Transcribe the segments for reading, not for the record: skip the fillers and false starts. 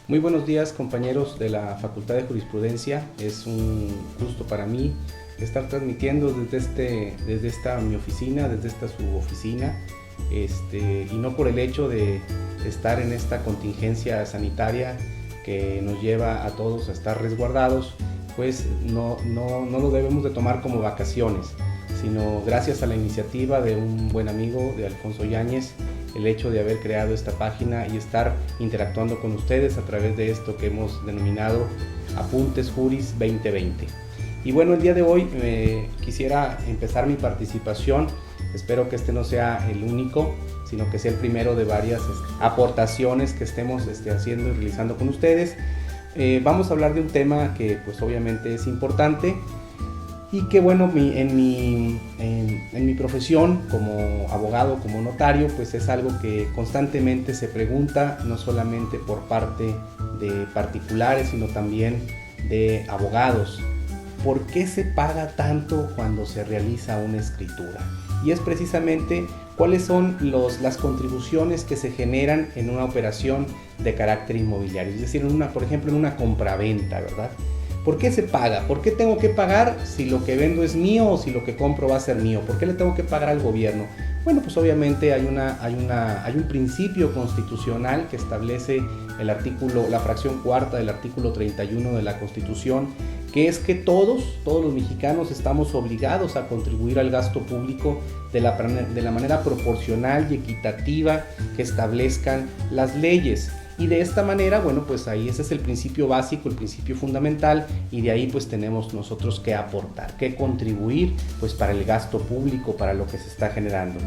Muy buenos días, compañeros de la Facultad de Jurisprudencia. Es un gusto para mí estar transmitiendo desde esta mi oficina, desde esta su oficina, y no por el hecho de estar en esta contingencia sanitaria que nos lleva a todos a estar resguardados, pues no lo debemos de tomar como vacaciones, sino gracias a la iniciativa de un buen amigo, de Alfonso Yáñez, el hecho de haber creado esta página y estar interactuando con ustedes a través de esto que hemos denominado Apuntes Juris 2020. Y bueno, el día de hoy quisiera empezar mi participación. Espero que este no sea el único, sino que sea el primero de varias aportaciones que estemos haciendo y realizando con ustedes. Vamos a hablar de un tema que pues obviamente es importante y que bueno, en mi profesión como abogado, como notario, pues es algo que constantemente se pregunta, no solamente por parte de particulares, sino también de abogados. ¿Por qué se paga tanto cuando se realiza una escritura? Y es precisamente cuáles son las contribuciones que se generan en una operación de carácter inmobiliario, es decir, por ejemplo, en una compraventa, ¿verdad? ¿Por qué se paga? ¿Por qué tengo que pagar si lo que vendo es mío o si lo que compro va a ser mío? ¿Por qué le tengo que pagar al gobierno? Bueno, pues obviamente hay un principio constitucional que establece la fracción cuarta del artículo 31 de la Constitución, que es que todos los mexicanos estamos obligados a contribuir al gasto público de la manera proporcional y equitativa que establezcan las leyes. Y de esta manera, bueno, pues ahí ese es el principio básico, el principio fundamental, y de ahí pues tenemos nosotros que aportar, que contribuir pues para el gasto público, para lo que se está generando.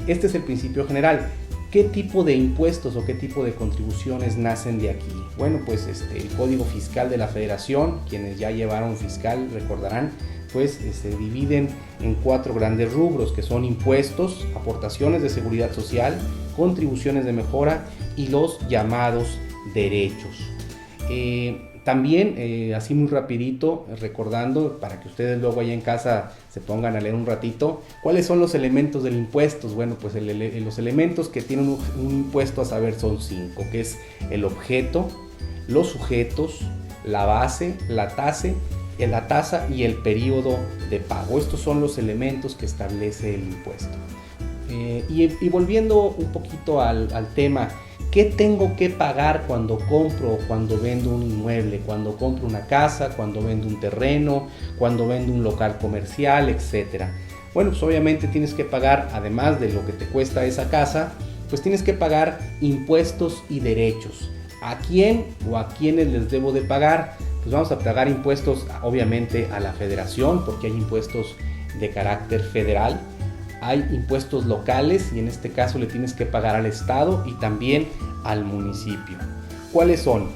Este es el principio general. ¿Qué tipo de impuestos o qué tipo de contribuciones nacen de aquí? Bueno, pues el Código Fiscal de la Federación, quienes ya llevaron fiscal recordarán, pues se dividen en 4 grandes rubros, que son impuestos, aportaciones de seguridad social, contribuciones de mejora y los llamados derechos. También, así muy rapidito, recordando, para que ustedes luego allá en casa se pongan a leer un ratito, ¿cuáles son los elementos del impuesto? Bueno, pues los elementos que tienen un impuesto a saber son 5, que es el objeto, los sujetos, la base, la tasa y el periodo de pago. Estos son los elementos que establece el impuesto. Y volviendo un poquito al tema, ¿qué tengo que pagar cuando compro o cuando vendo un inmueble? Cuando compro una casa, cuando vendo un terreno, cuando vendo un local comercial, etcétera. Bueno, pues obviamente tienes que pagar, además de lo que te cuesta esa casa, pues tienes que pagar impuestos y derechos. ¿A quién o a quiénes les debo de pagar? Pues vamos a pagar impuestos obviamente a la federación, porque hay impuestos de carácter federal. Hay impuestos locales y en este caso le tienes que pagar al estado y también al municipio. ¿Cuáles son?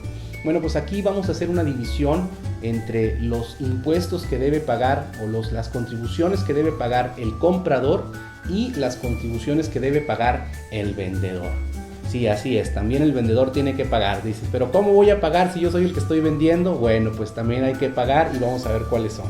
Bueno, pues aquí vamos a hacer una división entre los impuestos que debe pagar o las contribuciones que debe pagar el comprador y las contribuciones que debe pagar el vendedor. Sí, así es, también el vendedor tiene que pagar. Dices, pero ¿cómo voy a pagar si yo soy el que estoy vendiendo? Bueno, pues también hay que pagar y vamos a ver cuáles son.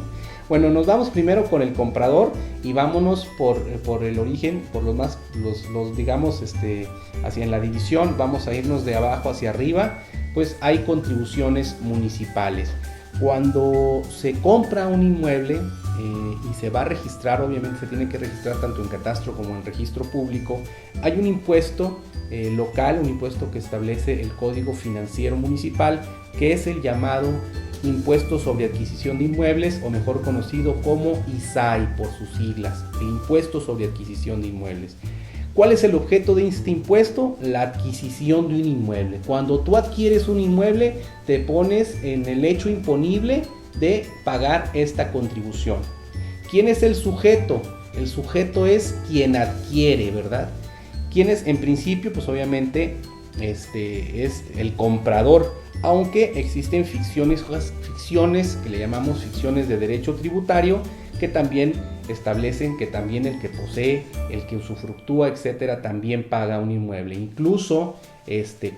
Bueno, nos vamos primero con el comprador y vámonos por el origen, por los digamos, hacia en la división, vamos a irnos de abajo hacia arriba, pues hay contribuciones municipales. Cuando se compra un inmueble y se va a registrar, obviamente se tiene que registrar tanto en catastro como en registro público, hay un impuesto local, un impuesto que establece el Código Financiero Municipal, que es el llamado Impuesto sobre Adquisición de Inmuebles, o mejor conocido como ISAI por sus siglas, el Impuesto sobre Adquisición de Inmuebles. ¿Cuál es el objeto de este impuesto? La adquisición de un inmueble. Cuando tú adquieres un inmueble, te pones en el hecho imponible de pagar esta contribución. ¿Quién es el sujeto? El sujeto es quien adquiere, ¿verdad? ¿Quién es? En principio, pues obviamente, es el comprador, aunque existen ficciones que le llamamos ficciones de derecho tributario, que también establecen que también el que posee, el que usufructúa, etcétera, también paga un inmueble. Incluso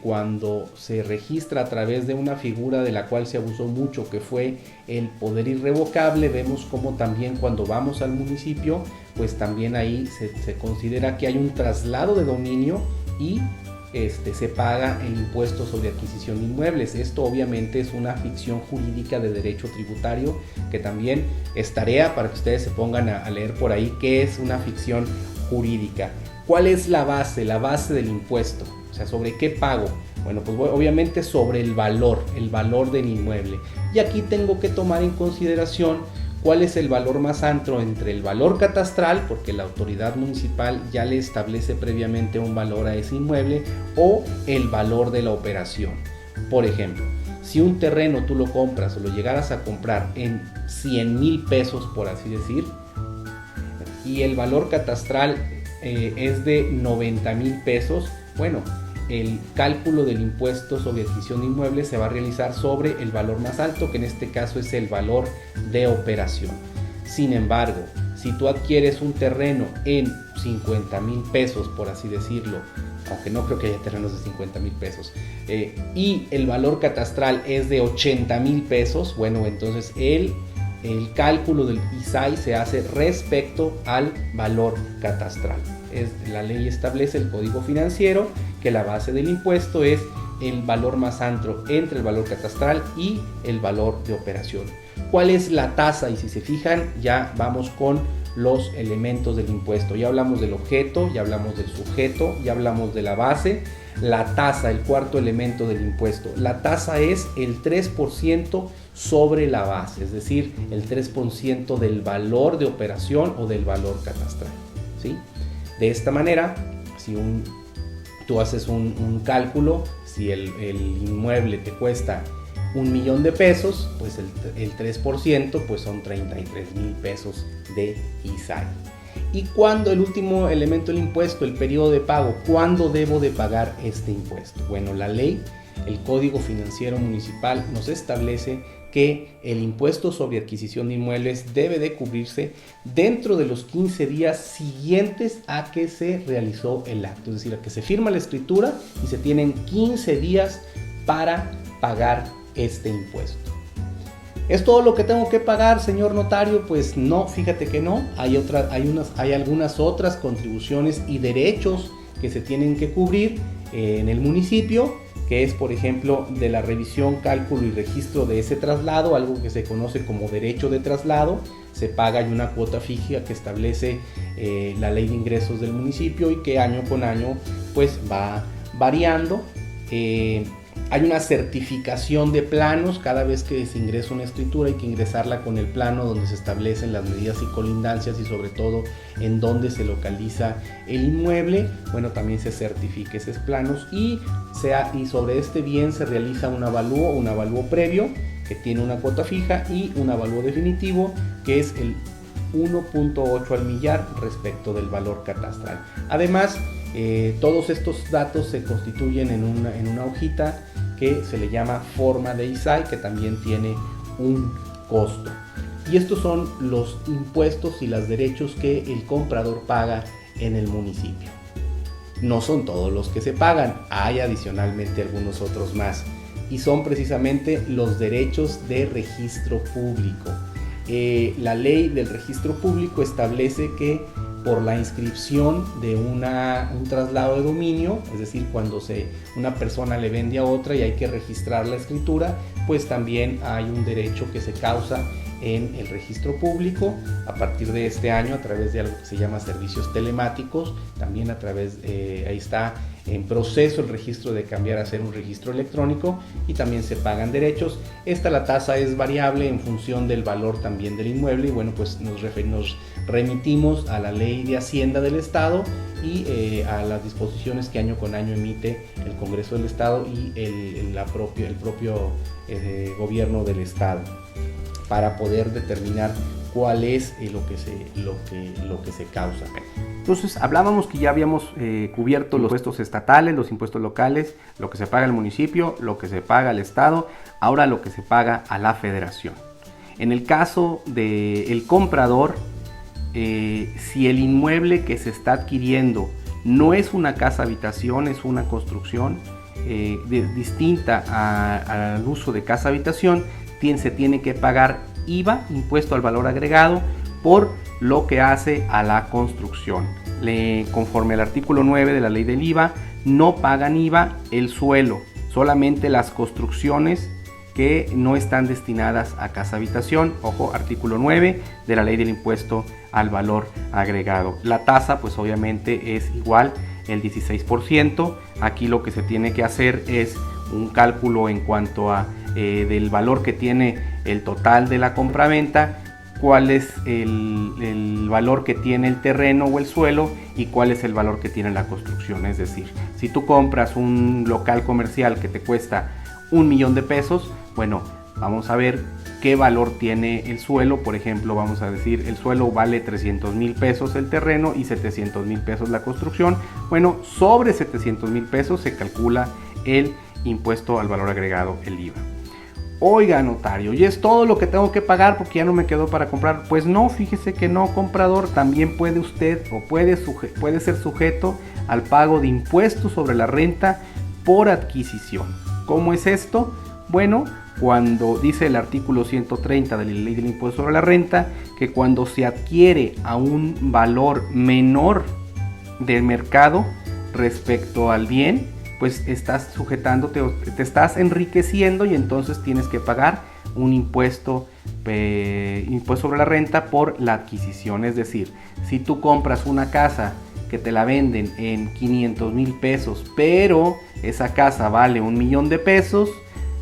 cuando se registra a través de una figura de la cual se abusó mucho, que fue el poder irrevocable, vemos como también cuando vamos al municipio, pues también ahí se considera que hay un traslado de dominio y se paga el impuesto sobre adquisición de inmuebles. Esto obviamente es una ficción jurídica de derecho tributario, que también es tarea para que ustedes se pongan a leer por ahí qué es una ficción jurídica. ¿Cuál es la base del impuesto? O sea, ¿sobre qué pago? Bueno, pues obviamente sobre el valor del inmueble. Y aquí tengo que tomar en consideración cuál es el valor más alto entre el valor catastral, porque la autoridad municipal ya le establece previamente un valor a ese inmueble, o el valor de la operación. Por ejemplo, si un terreno tú lo compras o lo llegaras a comprar en 100,000 pesos, por así decir, y el valor catastral es de 90,000 pesos, bueno, el cálculo del impuesto sobre adquisición de inmuebles se va a realizar sobre el valor más alto, que en este caso es el valor de operación. Sin embargo, si tú adquieres un terreno en 50,000 pesos, por así decirlo, aunque no creo que haya terrenos de 50,000 pesos, y el valor catastral es de 80,000 pesos, bueno, entonces el cálculo del ISAI se hace respecto al valor catastral. La ley establece, el Código Financiero, que la base del impuesto es el valor más alto entre el valor catastral y el valor de operación. ¿Cuál es la tasa? Y si se fijan, ya vamos con los elementos del impuesto. Ya hablamos del objeto, ya hablamos del sujeto, ya hablamos de la base. La tasa, el cuarto elemento del impuesto. La tasa es el 3% sobre la base, es decir, el 3% del valor de operación o del valor catastral, ¿sí? De esta manera, si tú haces un cálculo, si el inmueble te cuesta 1,000,000 de pesos, pues el 3% pues son 33,000 pesos de ISAI. ¿Y cuándo? El último elemento del impuesto, el periodo de pago. ¿Cuándo debo de pagar este impuesto? Bueno, la ley, el Código Financiero Municipal nos establece que el impuesto sobre adquisición de inmuebles debe de cubrirse dentro de los 15 días siguientes a que se realizó el acto, es decir, a que se firma la escritura, y se tienen 15 días para pagar este impuesto. ¿Es todo lo que tengo que pagar, señor notario? Pues no, fíjate que no. Hay algunas otras contribuciones y derechos que se tienen que cubrir en el municipio, que es, por ejemplo, de la revisión, cálculo y registro de ese traslado, algo que se conoce como derecho de traslado. Se paga, hay una cuota fija que establece la ley de ingresos del municipio y que año con año pues va variando. Hay una certificación de planos. Cada vez que se ingresa una escritura hay que ingresarla con el plano donde se establecen las medidas y colindancias y sobre todo en dónde se localiza el inmueble. Bueno, también se certifica esos planos y sobre este bien se realiza un avalúo previo que tiene una cuota fija y un avalúo definitivo que es el 1.8 al millar respecto del valor catastral. Además, todos estos datos se constituyen en una hojita que se le llama forma de ISAI, que también tiene un costo. Y estos son los impuestos y los derechos que el comprador paga en el municipio. No son todos los que se pagan, hay adicionalmente algunos otros más, y son precisamente los derechos de registro público. La ley del registro público establece que por la inscripción de un traslado de dominio, es decir, cuando una persona le vende a otra y hay que registrar la escritura, pues también hay un derecho que se causa en el registro público a partir de este año a través de algo que se llama servicios telemáticos. También ahí está en proceso el registro de cambiar a ser un registro electrónico y también se pagan derechos. La tasa es variable en función del valor también del inmueble y bueno, pues nos remitimos a la ley de Hacienda del Estado y a las disposiciones que año con año emite el Congreso del Estado y el propio gobierno del Estado para poder determinar cuál es lo que se causa. Entonces hablábamos que ya habíamos cubierto los impuestos estatales, los impuestos locales, lo que se paga al municipio, lo que se paga al Estado, ahora lo que se paga a la Federación. En el caso del comprador, si el inmueble que se está adquiriendo no es una casa habitación, es una construcción distinta al uso de casa habitación, se tiene que pagar IVA, impuesto al valor agregado, por lo que hace a la construcción. Conforme al artículo 9 de la ley del IVA, no pagan IVA el suelo, solamente las construcciones que no están destinadas a casa habitación. Ojo, artículo 9 de la ley del impuesto al valor agregado. La tasa pues obviamente es igual, el 16%. Aquí lo que se tiene que hacer es un cálculo en cuanto a del valor que tiene el total de la compraventa, cuál es el valor que tiene el terreno o el suelo y cuál es el valor que tiene la construcción. Es decir, si tú compras un local comercial que te cuesta 1 millón de pesos, bueno, vamos a ver qué valor tiene el suelo. Por ejemplo, vamos a decir el suelo vale 300,000 pesos el terreno y 700,000 pesos la construcción. Bueno, sobre 700,000 pesos se calcula el impuesto al valor agregado, el IVA. Oiga, notario, ¿y es todo lo que tengo que pagar porque ya no me quedó para comprar? Pues no, fíjese que no, comprador. También puede usted o puede ser sujeto al pago de impuestos sobre la renta por adquisición. ¿Cómo es esto? Bueno, cuando dice el artículo 130 de la ley del impuesto sobre la renta, que cuando se adquiere a un valor menor del mercado respecto al bien, pues estás sujetándote, te estás enriqueciendo y entonces tienes que pagar un impuesto sobre la renta por la adquisición. Es decir, si tú compras una casa que te la venden en 500,000 pesos, pero esa casa vale 1 millón de pesos,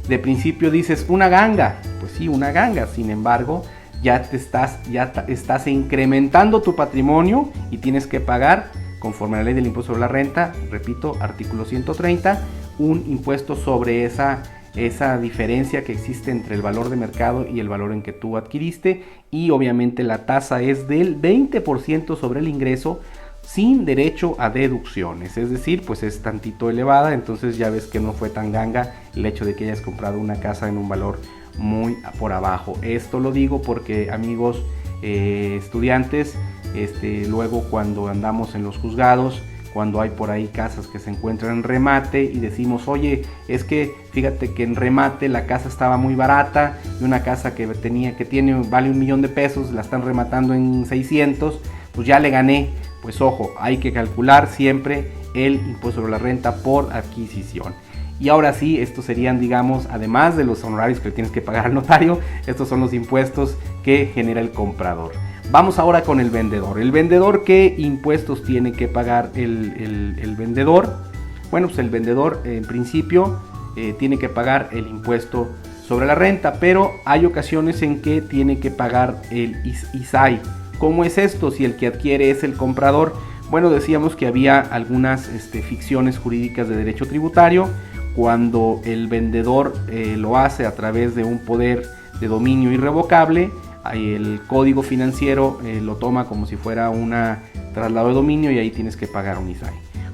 de principio dices una ganga. Pues sí, una ganga. Sin embargo, ya estás incrementando tu patrimonio y tienes que pagar, conforme a la ley del impuesto sobre la renta, repito, artículo 130, un impuesto sobre esa diferencia que existe entre el valor de mercado y el valor en que tú adquiriste. Y obviamente la tasa es del 20% sobre el ingreso, sin derecho a deducciones. Es decir, pues es tantito elevada. Entonces ya ves que no fue tan ganga el hecho de que hayas comprado una casa en un valor muy por abajo. Esto lo digo porque, amigos estudiantes, luego cuando andamos en los juzgados, cuando hay por ahí casas que se encuentran en remate y decimos, oye, es que fíjate que en remate la casa estaba muy barata y una casa que vale 1 millón de pesos, la están rematando en 600, pues ya le gané. Pues ojo, hay que calcular siempre el impuesto sobre la renta por adquisición. Y ahora sí, estos serían, digamos, además de los honorarios que tienes que pagar al notario, estos son los impuestos que genera el comprador. Vamos ahora con el vendedor. El vendedor, ¿qué impuestos tiene que pagar el vendedor? Bueno, pues el vendedor en principio tiene que pagar el impuesto sobre la renta, pero hay ocasiones en que tiene que pagar el ISAI. ¿Cómo es esto si el que adquiere es el comprador? Bueno, decíamos que había algunas ficciones jurídicas de derecho tributario. Cuando el vendedor lo hace a través de un poder de dominio irrevocable, el código financiero lo toma como si fuera un traslado de dominio y ahí tienes que pagar un ISAI.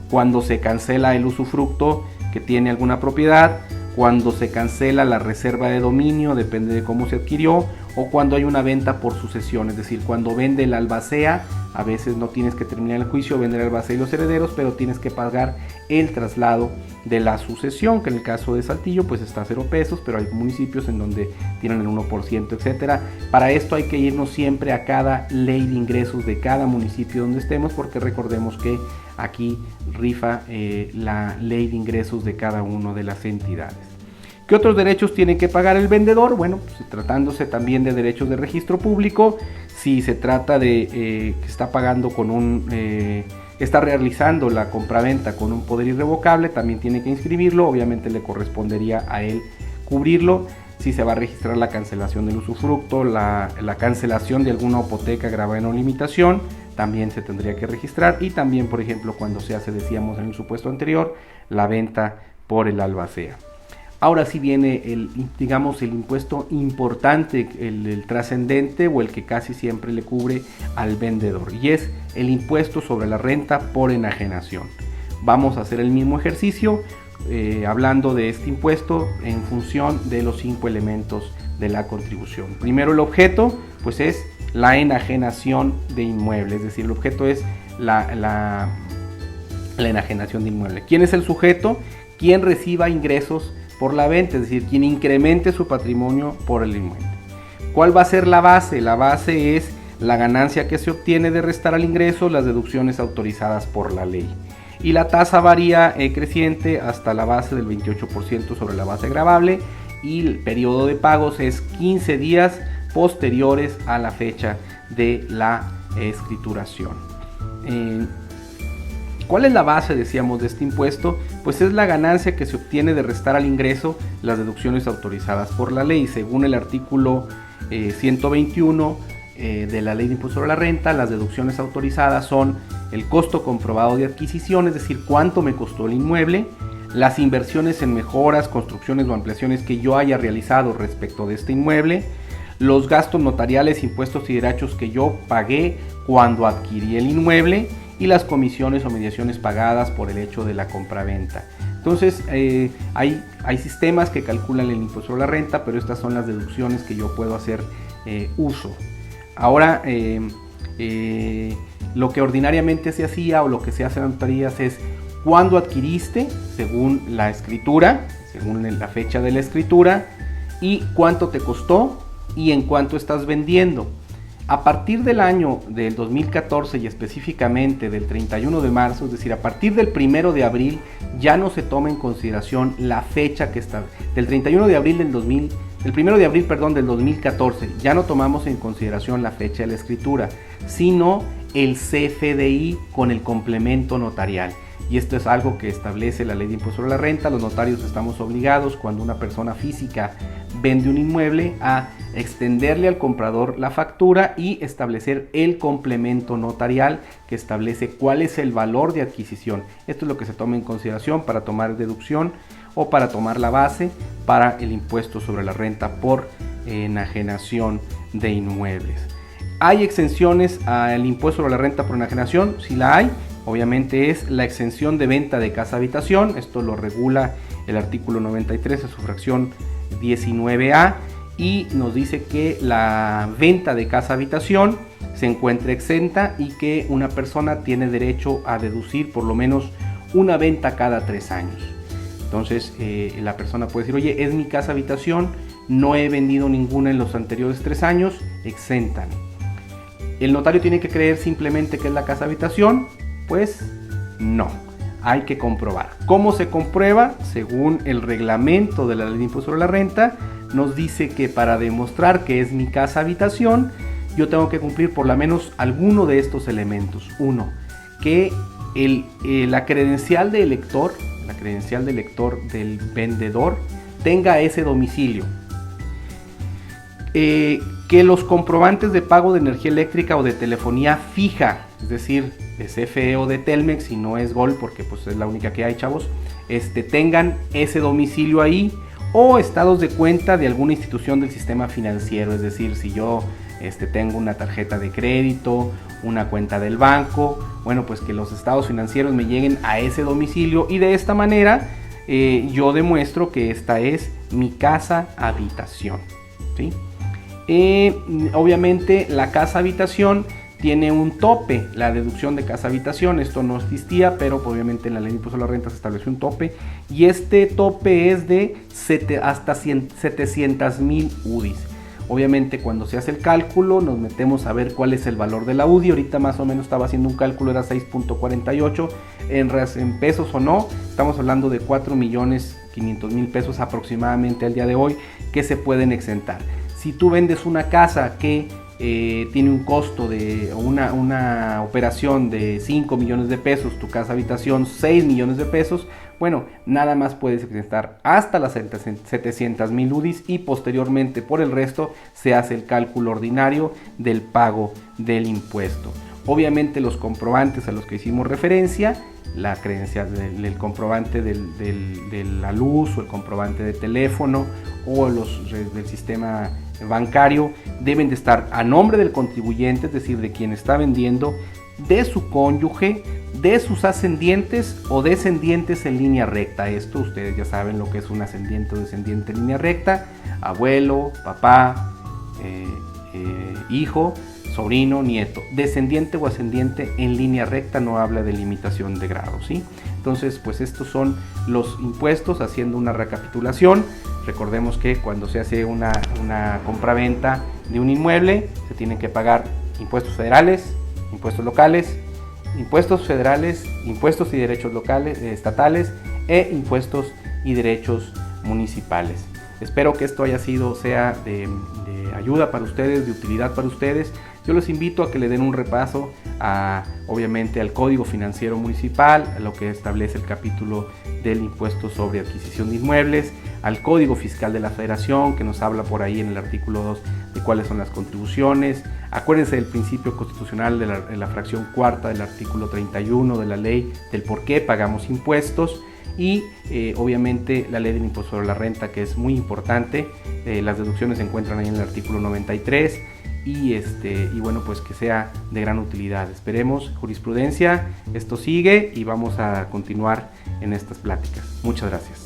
Cuando se cancela el usufructo que tiene alguna propiedad, cuando se cancela la reserva de dominio, depende de cómo se adquirió, o cuando hay una venta por sucesión, es decir, cuando vende el albacea, a veces no tienes que terminar el juicio, vender el albacea y los herederos, pero tienes que pagar el traslado de la sucesión, que en el caso de Saltillo pues está a 0 pesos, pero hay municipios en donde tienen el 1%, etcétera. Para esto hay que irnos siempre a cada ley de ingresos de cada municipio donde estemos, porque recordemos que aquí rifa la ley de ingresos de cada una de las entidades. ¿Qué otros derechos tiene que pagar el vendedor? Bueno, pues, tratándose también de derechos de registro público, si se trata de que está pagando con está realizando la compraventa con un poder irrevocable, también tiene que inscribirlo, obviamente le correspondería a él cubrirlo. Si se va a registrar la cancelación del usufructo, la cancelación de alguna hipoteca, gravamen o limitación, también se tendría que registrar. Y también, por ejemplo, cuando se hace, decíamos en el supuesto anterior, la venta por el albacea. Ahora sí viene el impuesto importante, el trascendente o el que casi siempre le cubre al vendedor, y es el impuesto sobre la renta por enajenación. Vamos a hacer el mismo ejercicio hablando de este impuesto en función de los 5 elementos de la contribución. Primero, el objeto, pues es la enajenación de inmueble, es decir, el objeto es la enajenación de inmueble. ¿Quién es el sujeto? Quien reciba ingresos por la venta, es decir, quien incremente su patrimonio por el inmueble. ¿Cuál va a ser la base? La base es la ganancia que se obtiene de restar al ingreso las deducciones autorizadas por la ley. Y la tasa varía creciente hasta la base del 28% sobre la base gravable, y el periodo de pagos es 15 días posteriores a la fecha de la escrituración. ¿Cuál es la base, decíamos, de este impuesto? Pues es la ganancia que se obtiene de restar al ingreso las deducciones autorizadas por la ley. Según el artículo 121 de la Ley de Impuesto sobre la Renta, las deducciones autorizadas son el costo comprobado de adquisición, es decir, cuánto me costó el inmueble, las inversiones en mejoras, construcciones o ampliaciones que yo haya realizado respecto de este inmueble, los gastos notariales, impuestos y derechos que yo pagué cuando adquirí el inmueble, y las comisiones o mediaciones pagadas por el hecho de la compraventa. Entonces hay sistemas que calculan el impuesto sobre la renta, pero estas son las deducciones que yo puedo hacer uso. Ahora, lo que ordinariamente se hacía o lo que se hace en notarías es cuándo adquiriste, según la escritura, según la fecha de la escritura, y cuánto te costó y en cuánto estás vendiendo. A partir del año del 2014 y específicamente del 31 de marzo, es decir, a partir del 1 de abril, ya no se toma en consideración la fecha que está del 31 de abril del 1 de abril, perdón, del 2014, ya no tomamos en consideración la fecha de la escritura, sino el CFDI con el complemento notarial. Y esto es algo que establece la Ley de Impuesto sobre la Renta. Los notarios estamos obligados, cuando una persona física vende un inmueble, a extenderle al comprador la factura y establecer el complemento notarial que establece cuál es el valor de adquisición. Esto es lo que se toma en consideración para tomar deducción o para tomar la base para el impuesto sobre la renta por enajenación de inmuebles. ¿Hay exenciones al impuesto sobre la renta por enajenación? Sí la hay. Obviamente es la exención de venta de casa habitación. Esto lo regula el artículo 93 en su fracción 19A, y nos dice que la venta de casa habitación se encuentra exenta y que una persona tiene derecho a deducir por lo menos una venta cada 3 años. Entonces la persona puede decir: oye, es mi casa habitación, no he vendido ninguna en los anteriores 3 años, exentan. ¿El notario tiene que creer simplemente que es la casa habitación? Pues no, hay que comprobar. ¿Cómo se comprueba? Según el reglamento de la Ley de Impuesto sobre la Renta, nos dice que para demostrar que es mi casa habitación, yo tengo que cumplir por lo menos alguno de estos elementos. Uno, que la credencial de elector, del vendedor, tenga ese domicilio. Que los comprobantes de pago de energía eléctrica o de telefonía fija, es decir, de CFE o de Telmex, si no es Gol, porque pues es la única que hay, chavos, tengan ese domicilio ahí, o estados de cuenta de alguna institución del sistema financiero, es decir, si yo tengo una tarjeta de crédito, una cuenta del banco, bueno, pues que los estados financieros me lleguen a ese domicilio, y de esta manera yo demuestro que esta es mi casa habitación, ¿sí? Obviamente la casa habitación tiene un tope, la deducción de casa habitación. Esto no existía, pero obviamente en la Ley de Impuesto a la Renta se estableció un tope, y este tope es de hasta 700,000 UDIs. Obviamente cuando se hace el cálculo nos metemos a ver cuál es el valor de la UDI. Ahorita más o menos estaba haciendo un cálculo, era 6.48 en pesos o no, estamos hablando de 4.500.000 pesos aproximadamente al día de hoy que se pueden exentar. Si tú vendes una casa que tiene un costo de una operación de 5 millones de pesos, tu casa habitación 6 millones de pesos, bueno, nada más puedes exentar hasta las 700,000 UDIs, y posteriormente por el resto se hace el cálculo ordinario del pago del impuesto. Obviamente los comprobantes a los que hicimos referencia, la credencial del comprobante de la luz, o el comprobante de teléfono, o los del sistema bancario, deben de estar a nombre del contribuyente, es decir, de quien está vendiendo, de su cónyuge, de sus ascendientes o descendientes en línea recta. Esto ustedes ya saben lo que es un ascendiente o descendiente en línea recta: abuelo, papá, hijo, sobrino, nieto. Descendiente o ascendiente en línea recta no habla de limitación de grado, ¿sí? Entonces, pues estos son los impuestos. Haciendo una recapitulación, recordemos que cuando se hace una compraventa de un inmueble, se tienen que pagar impuestos federales, impuestos locales, impuestos federales, impuestos y derechos locales, estatales e impuestos y derechos municipales. Espero que esto sea de ayuda para ustedes, de utilidad para ustedes. Yo los invito a que le den un repaso obviamente al Código Financiero Municipal, a lo que establece el capítulo del impuesto sobre adquisición de inmuebles, al Código Fiscal de la Federación, que nos habla por ahí en el artículo 2 de cuáles son las contribuciones. Acuérdense del principio constitucional de la fracción cuarta del artículo 31 de la ley del por qué pagamos impuestos. Y obviamente la ley del impuesto sobre la renta, que es muy importante. Las deducciones se encuentran ahí en el artículo 93 y bueno, pues que sea de gran utilidad. Esperemos jurisprudencia, esto sigue y vamos a continuar en estas pláticas. Muchas gracias.